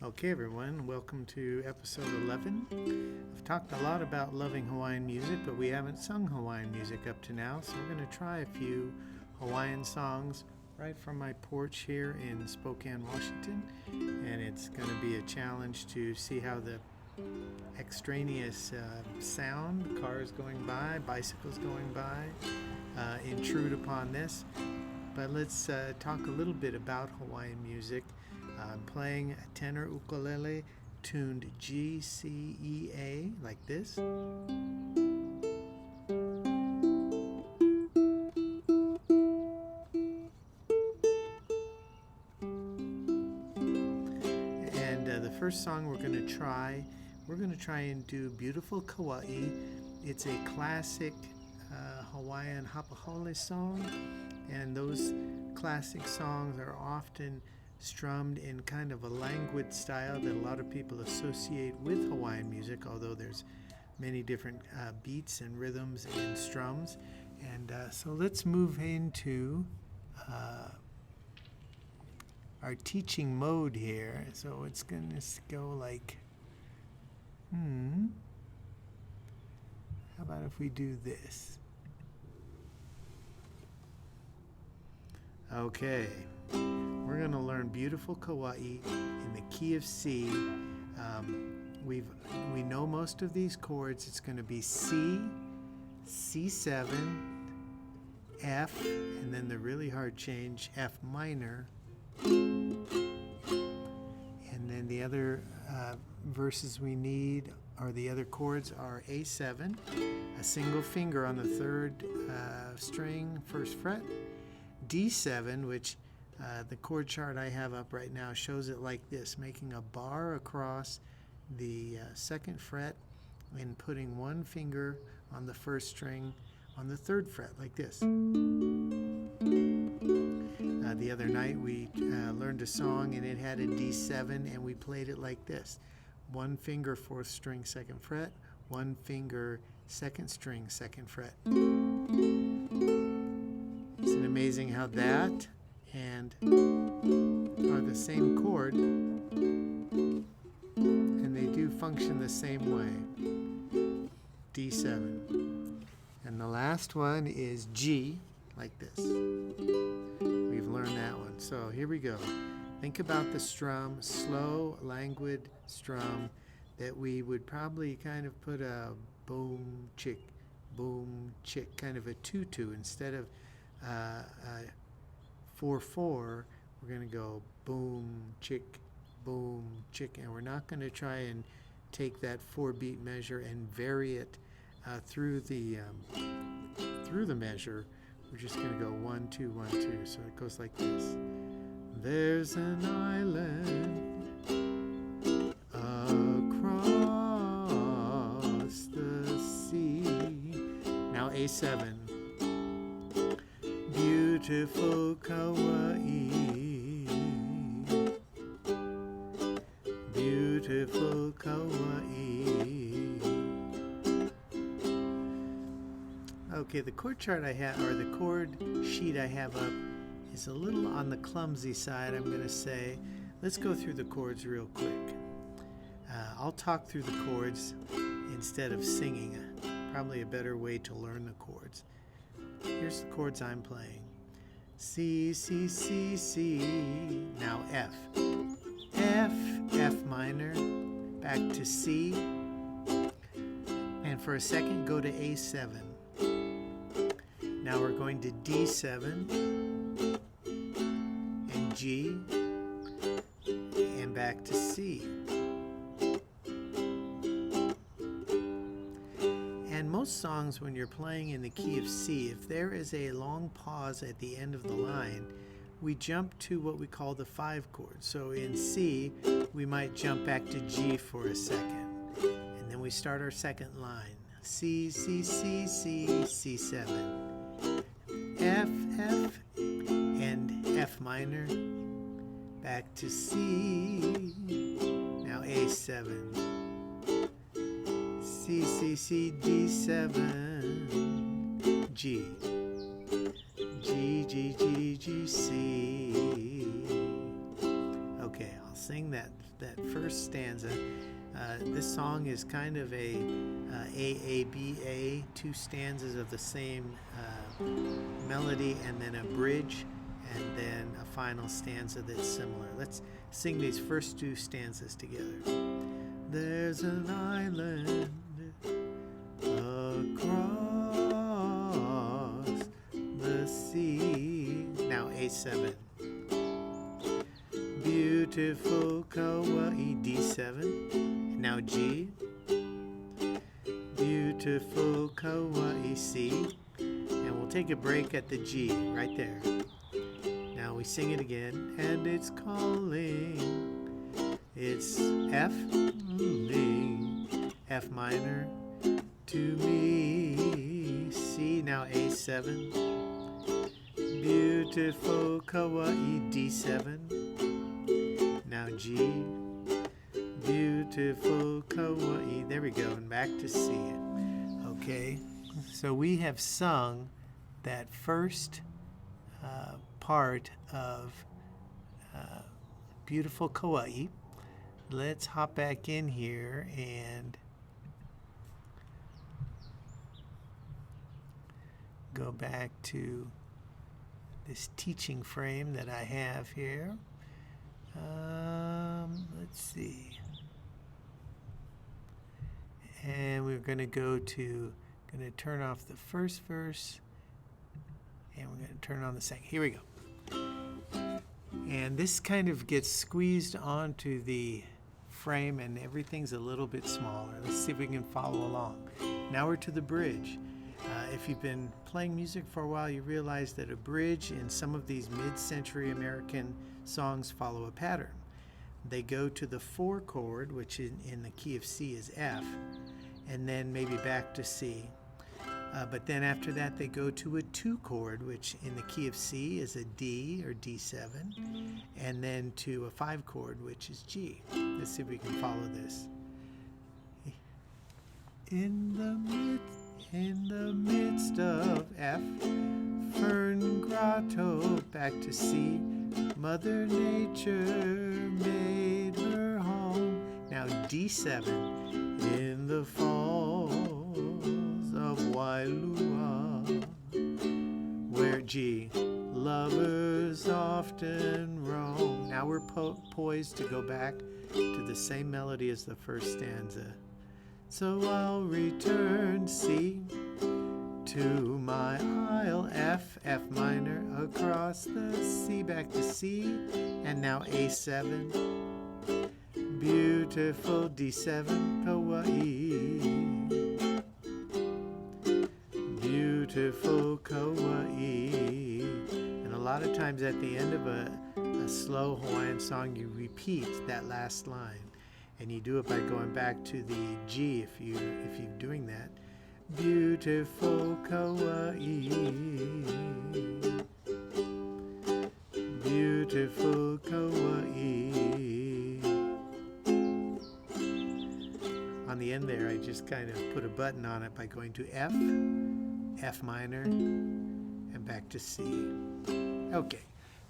Okay, everyone, welcome to episode 11. I've talked a lot about loving Hawaiian music, but we haven't sung Hawaiian music up to now, so we're going to try a few Hawaiian songs right from my porch here in Spokane, Washington. And it's going to be a challenge to see how the extraneous sound, cars going by, bicycles going by, intrude upon this. But let's talk a little bit about Hawaiian music. I'm playing a tenor ukulele tuned G, C, E, A, like this. And the first song we're going to try and do Beautiful Kauai. It's a classic Hawaiian hapahole song, and those classic songs are often strummed in kind of a languid style that a lot of people associate with Hawaiian music, although there's many different beats and rhythms and strums. And so let's move into our teaching mode here. So it's going to go like, how about if we do this? Okay. We're going to learn Beautiful Kauai in the key of C. We know most of these chords. It's going to be C, C7, F, and then the really hard change, F minor. And then the other verses we need, or the other chords, are A7, a single finger on the third string, first fret, D7, which the chord chart I have up right now shows it like this, making a bar across the second fret and putting one finger on the first string on the third fret, like this. The other night we learned a song and it had a D7 and we played it like this. One finger, fourth string, second fret, one finger, second string, second fret. Isn't it amazing how that and are the same chord, and they do function the same way. D7. And the last one is G, like this. We've learned that one. So here we go. Think about the strum, slow, languid strum that we would probably kind of put a boom, chick, kind of a 2-2 instead of 4-4, we're going to go boom, chick, and we're not going to try and take that 4-beat measure and vary it through the measure. We're just going to go 1, 2, 1, 2. So it goes like this. There's an island across the sea. Now A7. Beautiful Kauai, beautiful Kauai. Okay, the chord chart I have, or the chord sheet I have up, is a little on the clumsy side, I'm going to say. Let's go through the chords real quick. I'll talk through the chords instead of singing. Probably a better way to learn the chords. Here's the chords I'm playing. C, C, C, C. Now F. F, F minor. Back to C. And for a second, go to A7. Now we're going to D7 and G and back to C. And most songs, when you're playing in the key of C, if there is a long pause at the end of the line, we jump to what we call the 5 chord. So in C, we might jump back to G for a second. And then we start our second line. C, C, C, C, C7. F, F, and F minor. Back to C. Now A7. C, C, C, D7, G, G, G, G, G, C. Okay, I'll sing that first stanza. This song is kind of a A, two stanzas of the same melody, and then a bridge, and then a final stanza that's similar. Let's sing these first two stanzas together. There's an island across the sea. Now A7. Beautiful Kauai, D7. Now G. Beautiful Kauai, C. And we'll take a break at the G right there. Now we sing it again, and it's calling. It's F, F minor to me, C. Now A7. Beautiful Kauai, D7. Now G. Beautiful Kauai. There we go, and back to C. Okay, so we have sung that first part of Beautiful Kauai. Let's hop back in here and go back to this teaching frame that I have here. Let's see. And we're going to turn off the first verse, and we're going to turn on the second. Here we go. And this kind of gets squeezed onto the frame, and everything's a little bit smaller. Let's see if we can follow along. Now we're to the bridge. If you've been playing music for a while, you realize that a bridge in some of these mid-century American songs follow a pattern. They go to the 4 chord, which in the key of C is F, and then maybe back to C. But then after that, they go to a 2 chord, which in the key of C is a D or D7, and then to a 5 chord, which is G. Let's see if we can follow this. In the midst of F, Fern Grotto, back to C. Mother Nature made her home. Now D7. In the falls of Wailua, where G. Lovers often roam. Now we're poised to go back to the same melody as the first stanza. So I'll return, C, to my isle, F, F minor, across the C, back to C, and now A7, beautiful D7, Kauai, beautiful Kauai. And a lot of times at the end of a slow Hawaiian song, you repeat that last line. And you do it by going back to the G if you're doing that. Beautiful Kauai, beautiful Kauai. On the end there, I just kind of put a button on it by going to F, F minor, and back to C. Okay.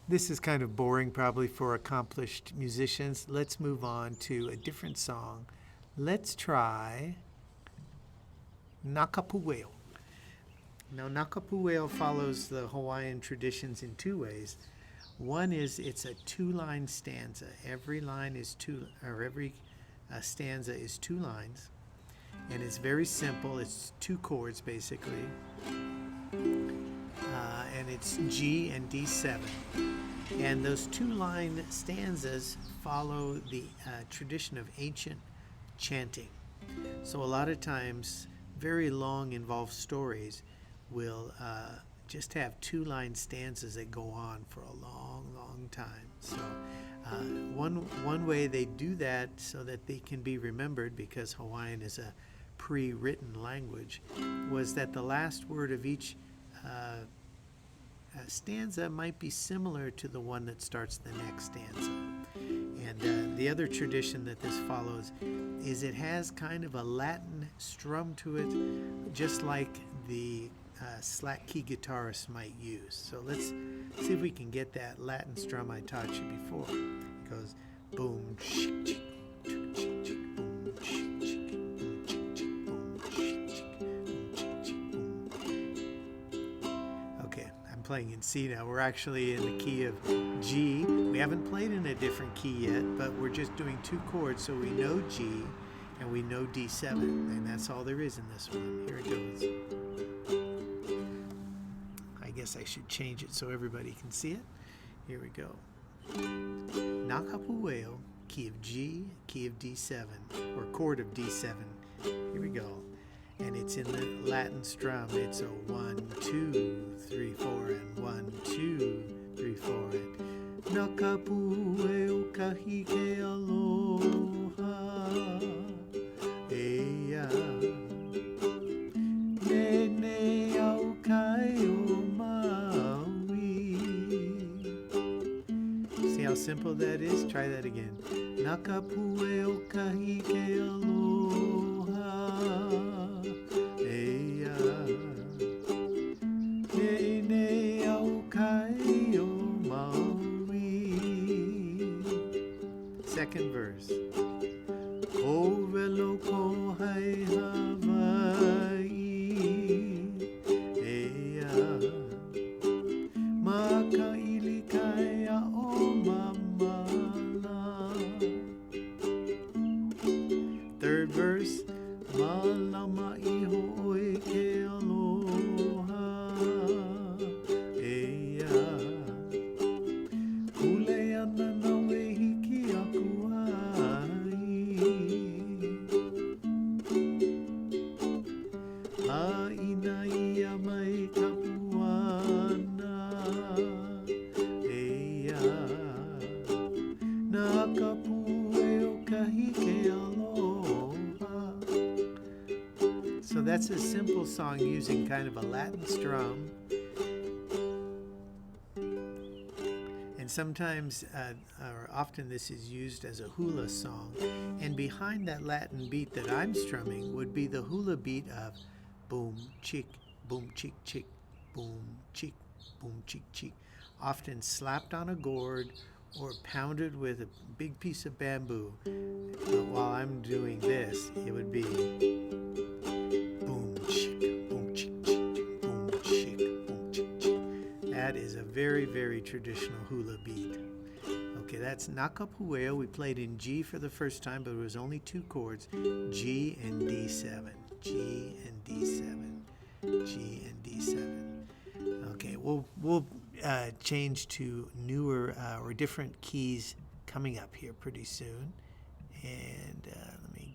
This is kind of boring probably for accomplished musicians. Let's move on to a different song. Let's try Nakapueo. Now Nakapueo follows the Hawaiian traditions in 2 ways. One is it's a 2-line stanza. Every stanza is 2 lines. And it's very simple. It's 2 chords basically. And it's G and D7. And those 2-line stanzas follow the tradition of ancient chanting. So a lot of times, very long involved stories will just have 2-line stanzas that go on for a long, long time. So one way they do that so that they can be remembered, because Hawaiian is a pre-written language, was that the last word of each stanza might be similar to the one that starts the next stanza. And the other tradition that this follows is it has kind of a Latin strum to it, just like the slack key guitarists might use. So let's see if we can get that Latin strum I taught you before. It goes boom, chick, chick, chick, chick, chick, boom, chick, chick, boom, chick, chick, boom, chick, chick, boom, chick, chick, boom. Okay, I'm playing in C now. We're actually in the key of G. We haven't played in a different key yet, but we're just doing two chords, so we know G and we know D7, and that's all there is in this one. Here it goes. I guess I should change it so everybody can see it. Here we go. Nakapueo, key of G, key of D7, or chord of D7. Here we go. And it's in the Latin strum. It's a 1, 2, 3, 4, and 1, 2, 3, 4, and Nakapueo kahi ke aloha. Eya. Nene au kai o maui. See how simple that is? Try that again. Nakapueo kahi ke aloha. Eya. Nene au kai o maui. Second verse. Ovelo kohai Hawaii. Eya. Maka ilikaya o mamala. Third verse. Malama iho oe ke aloha. Eya. Kuleana na wehiki aku ai. Haina ia mai kapuana. Eya. Nakapueo kahi ke aloha. So that's a simple song using kind of a Latin strum. And sometimes, or often, this is used as a hula song. And behind that Latin beat that I'm strumming would be the hula beat of boom, chick, boom, chick, chick, boom, chick, chick. Often slapped on a gourd or pounded with a big piece of bamboo. But while I'm doing this, it would be boom, chick, boom, chick, chick, boom, chick, boom, chick, chick. That is a very, very traditional hula beat. Okay, that's Nakapueo. We played in G for the first time, but it was only two chords, G and D7. G and D7. G and D7. Okay, we'll change to newer or different keys coming up here pretty soon. And let me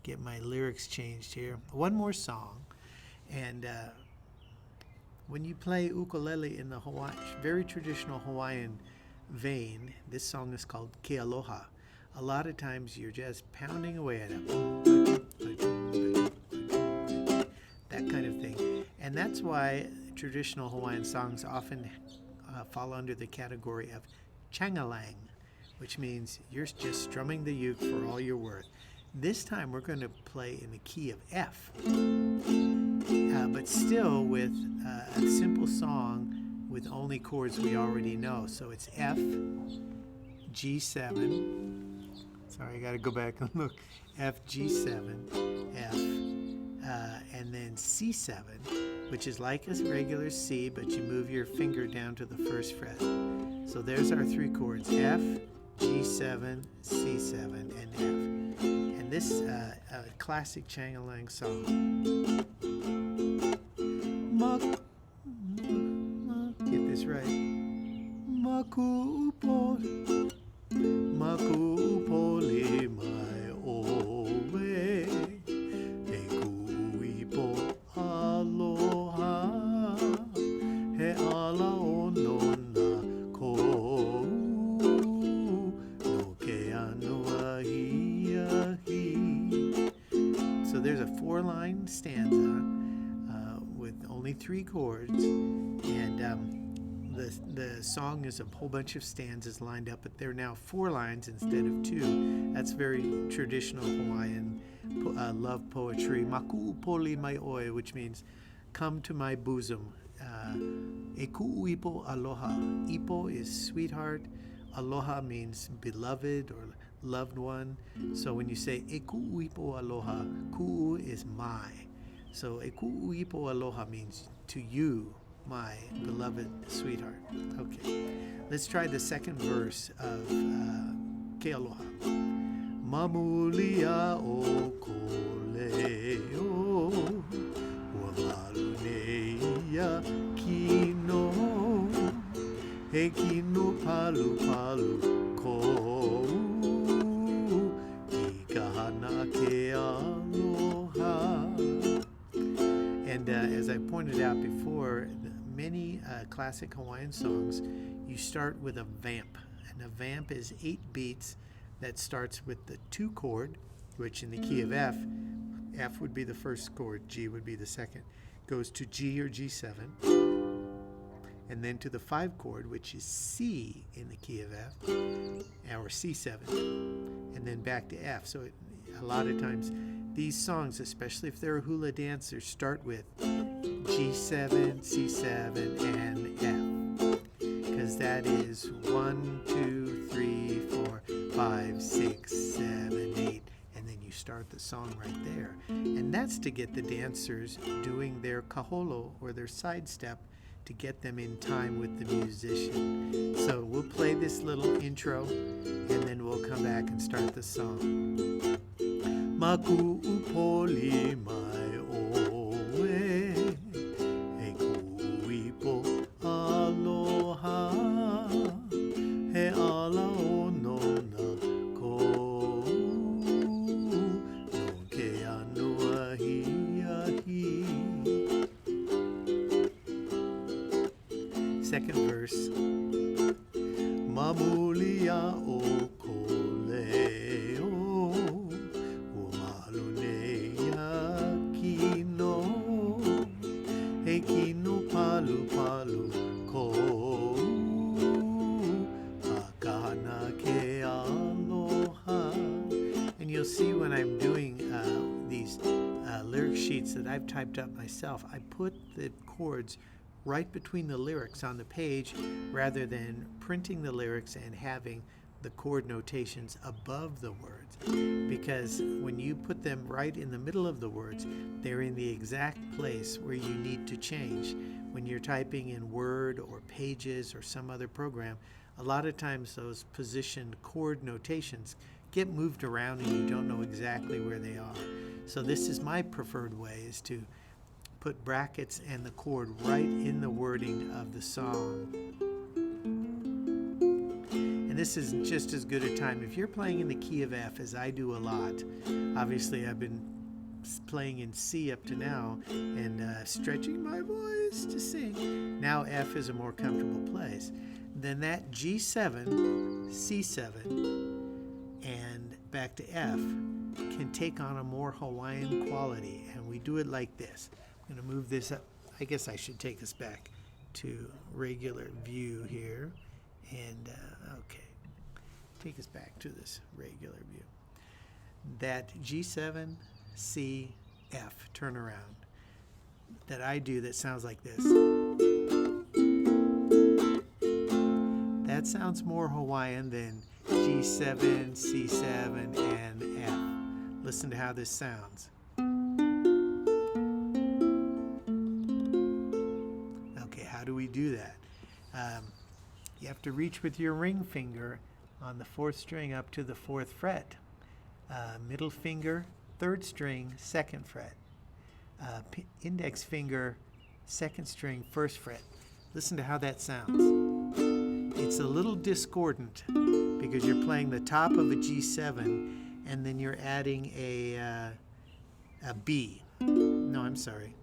get my lyrics changed here. One more song. And when you play ukulele in the very traditional Hawaiian vein, this song is called Ke Aloha. A lot of times you're just pounding away at it. That kind of thing. And that's why traditional Hawaiian songs often fall under the category of changalang, which means you're just strumming the uke for all you're worth. This time we're going to play in the key of F, but still with a simple song with only chords we already know. So it's F, G7, sorry, I got to go back and look, F, G7, F, and then C7, which is like a regular C, but you move your finger down to the first fret. So there's our three chords, F, G7, C7, and F. And this classic changalang song. Get this right. Makuupoli mai oe, e kuipo aloha, he ala ono na kou, no ke anoa hiahi. So there's a 4-line stanza with only 3 chords, and the song is a whole bunch of stanzas lined up, but they're now 4 lines instead of 2. That's very traditional Hawaiian love poetry. Makuupoli mai oe, which means come to my bosom. E ku'uipo aloha. Ipo is sweetheart. Aloha means beloved or loved one. So when you say e ku'uipo aloha, ku'u is my. So e ku'uipo aloha means to you, my beloved sweetheart. Okay, let's try the second verse of Ke Aloha. Mamulia o koleo ua maluneia kino he kino palu palu ko I kahana ke aloha. And as I pointed out before, many classic Hawaiian songs, you start with a vamp. And a vamp is 8 beats that starts with the 2 chord, which in the key of F, F would be the first chord, G would be the second, goes to G or G7, and then to the 5 chord, which is C in the key of F, or C7, and then back to F. So a lot of times these songs, especially if they're a hula dancer, start with G7, C7, and F, because that is 1, 2, 3, 4, 5, 6, 7, 8, and then you start the song right there. And that's to get the dancers doing their kaholo or their side step to get them in time with the musician. So we'll play this little intro and then we'll come back and start the song. Maku upoli mai oe e kuipo aloha he ala o nona ko no ke anua hiahi. Second verse. Mamulia o koleo ua maluneia kino he kino palu palu ko akahana ke aloha. And you'll see when I'm doing these lyric sheets that I've typed up myself, I put the chords right between the lyrics on the page rather than printing the lyrics and having the chord notations above the words, because when you put them right in the middle of the words, they're in the exact place where you need to change. When you're typing in Word or Pages or some other program, a lot of times those positioned chord notations get moved around and you don't know exactly where they are. So this is my preferred way, is to put brackets and the chord right in the wording of the song. And this is just as good a time if you're playing in the key of F, as I do a lot. Obviously I've been playing in C up to now and stretching my voice to sing. Now F is a more comfortable place. Then that G7, C7, and back to F can take on a more Hawaiian quality, and we do it like this. I'm going to move this up. I guess I should take us back to regular view here. And, okay, take us back to this regular view. That G7, C, F turnaround that I do that sounds like this. That sounds more Hawaiian than G7, C7, and F. Listen to how this sounds. How do we do that? You have to reach with your ring finger on the 4th string up to the 4th fret. Middle finger, 3rd string, 2nd fret. Index finger, 2nd string, 1st fret. Listen to how that sounds. It's a little discordant because you're playing the top of a G7 and then you're adding a B. No, I'm sorry.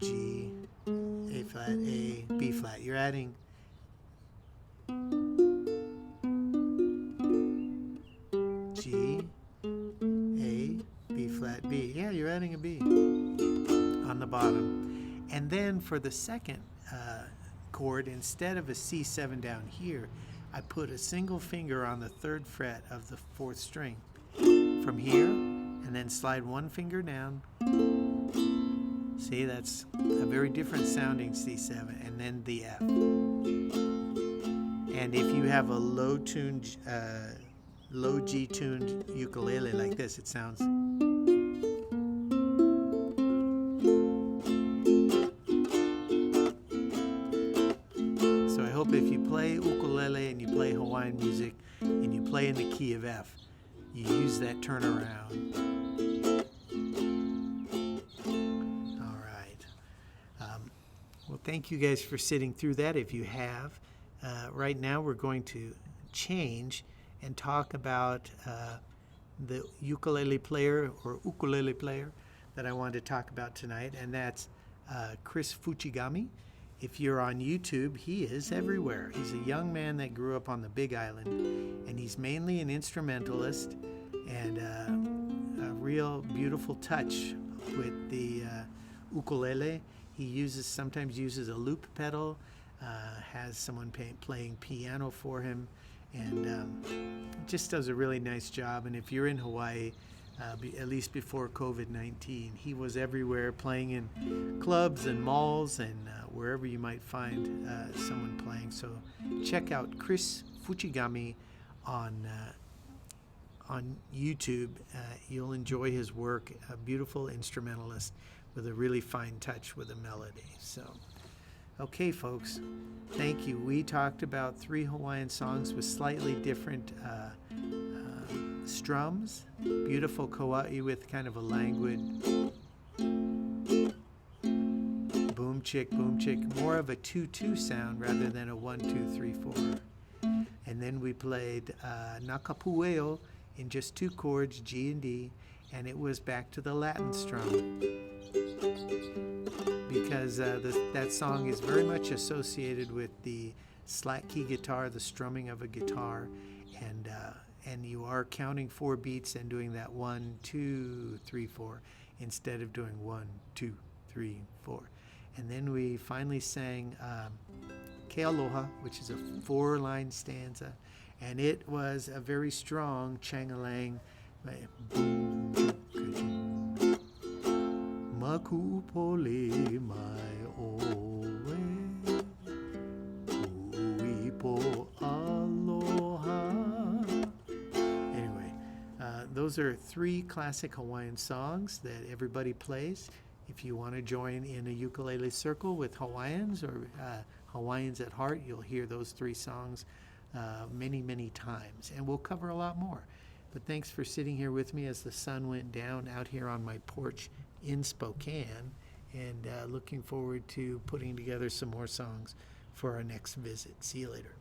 G, A flat, A, B flat. You're adding G, A, B flat, B. Yeah, you're adding a B on the bottom. And then for the second chord, instead of a C7 down here, I put a single finger on the 3rd fret of the 4th string from here, and then slide one finger down. See, that's a very different sounding C7, and then the F. And if you have a low G tuned ukulele like this, it sounds. So I hope if you play ukulele and you play Hawaiian music and you play in the key of F, you use that turnaround. All right. Well, thank you guys for sitting through that if you have. Right now we're going to change and talk about the ukulele player or ukulele player that I wanted to talk about tonight, and that's Chris Fujigami. If you're on YouTube, he is everywhere. He's a young man that grew up on the Big Island, and he's mainly an instrumentalist and a real beautiful touch with the ukulele. He sometimes uses a loop pedal, has someone playing piano for him, and just does a really nice job. And if you're in Hawaii, at least before COVID-19, he was everywhere playing in clubs and malls and wherever you might find someone playing. So check out Chris Fujigami on YouTube. You'll enjoy his work. A beautiful instrumentalist with a really fine touch with a melody. So, okay, folks, thank you. We talked about 3 Hawaiian songs with slightly different strums. Beautiful Kauai with kind of a languid boom chick, more of a 2-2 sound rather than a 1-2-3-4. And then we played Nakapueo in just 2 chords, G and D, and it was back to the Latin strum, because that song is very much associated with the slack key guitar, the strumming of a guitar, and you are counting 4 beats and doing that 1, 2, 3, 4 instead of doing 1, 2, 3, 4. And then we finally sang Ke Aloha, which is a 4-line stanza, and it was a very strong chang-a-lang. Makupole mai oe, uipo aloha. Anyway, those are 3 classic Hawaiian songs that everybody plays. If you want to join in a ukulele circle with Hawaiians or Hawaiians at heart, you'll hear those 3 songs many, many times. And we'll cover a lot more. But thanks for sitting here with me as the sun went down out here on my porch in Spokane, and looking forward to putting together some more songs for our next visit. See you later.